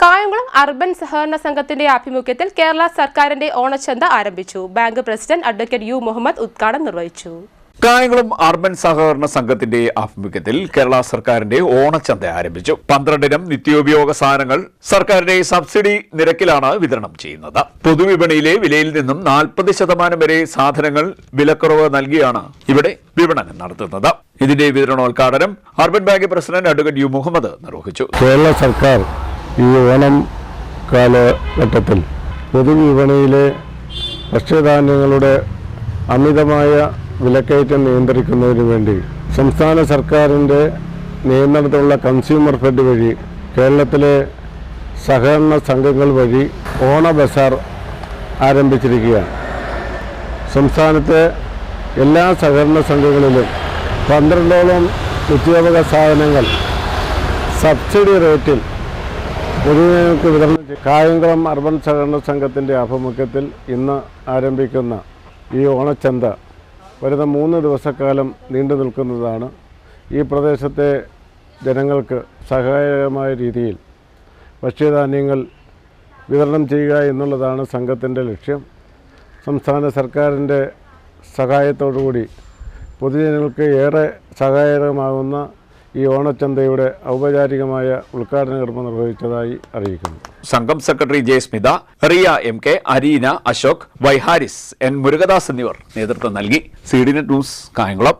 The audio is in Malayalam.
കായംകുളം അർബൻ സഹകരണ സംഘത്തിന്റെ ആഭിമുഖ്യത്തിൽ കേരള സർക്കാരിന്റെ ഓണച്ചന്ത ആരംഭിച്ചു. Bank president advocate U Muhammad ഉദ്ഘാടനം നിർവഹിച്ചു. കായംകുളം അർബൻ സഹകരണ സംഘത്തിന്റെ ആഭിമുഖ്യത്തിൽ കേരള സർക്കാരിന്റെ ഓണച്ചന്ത ആരംഭിച്ചു. 12 ഇനം നിത്യോപയോഗ സാധനങ്ങൾ സർക്കാരിന്റെ സബ്സിഡി നിരക്കിലാണ് വിതരണം ചെയ്യുന്നത്. പൊതുവിപണിയിലെ വിലയിൽ നിന്നും 40% വരെ സാധനങ്ങൾ വിലക്കുറവ് നൽകിയാണ് ഇവിടെ വിപണനം നടത്തുന്നത്. ഇതിന്റെ വിതരണോദ്ഘാടനം urban bank president advocate U Muhammad നിർവഹിച്ചു. കേരള സർക്കാർ ഈ ഓണം കാലഘട്ടത്തിൽ പൊതുവിപണിയിലെ ഭക്ഷ്യധാന്യങ്ങളുടെ അമിതമായ വിലക്കയറ്റം നിയന്ത്രിക്കുന്നതിന് വേണ്ടി സംസ്ഥാന സർക്കാരിൻ്റെ നിയന്ത്രണത്തിലുള്ള കൺസ്യൂമർ ഫെഡ് വഴി കേരളത്തിലെ സഹകരണ സംഘങ്ങൾ വഴി ഓണ ബസാർ ആരംഭിച്ചിരിക്കുകയാണ്. സംസ്ഥാനത്തെ എല്ലാ സഹകരണ സംഘങ്ങളിലും 12ഓളം നിത്യോപയോഗ സാധനങ്ങൾ സബ്സിഡി റേറ്റിൽ പൊതുജനങ്ങൾക്ക് വിതരണം ചെയ്യും. കായംകുളം അർബൻ സഹകരണ സംഘത്തിൻ്റെ ആഭിമുഖ്യത്തിൽ ഇന്ന് ആരംഭിക്കുന്ന ഈ ഓണച്ചന്ത വരുന്ന 3 ദിവസക്കാലം നീണ്ടു നിൽക്കുന്നതാണ്. ഈ പ്രദേശത്തെ ജനങ്ങൾക്ക് സഹായകമായ രീതിയിൽ ഭക്ഷ്യധാന്യങ്ങൾ വിതരണം ചെയ്യുക എന്നുള്ളതാണ് സംഘത്തിൻ്റെ ലക്ഷ്യം. സംസ്ഥാന സർക്കാരിൻ്റെ സഹായത്തോടുകൂടി പൊതുജനങ്ങൾക്ക് ഏറെ സഹായകരമാകുന്ന ഈ ഓണച്ചന്തയുടെ ഔപചാരികമായ ഉദ്ഘാടന കർമ്മം നിർവഹിച്ചതായി അറിയിക്കുന്നു. സംഘം secretary J Smitha, Riya MK, Areena, Ashok, Y Haris, N Murugadas എന്നിവർ നേതൃത്വം നൽകി. CDNet news, Kayamkulam.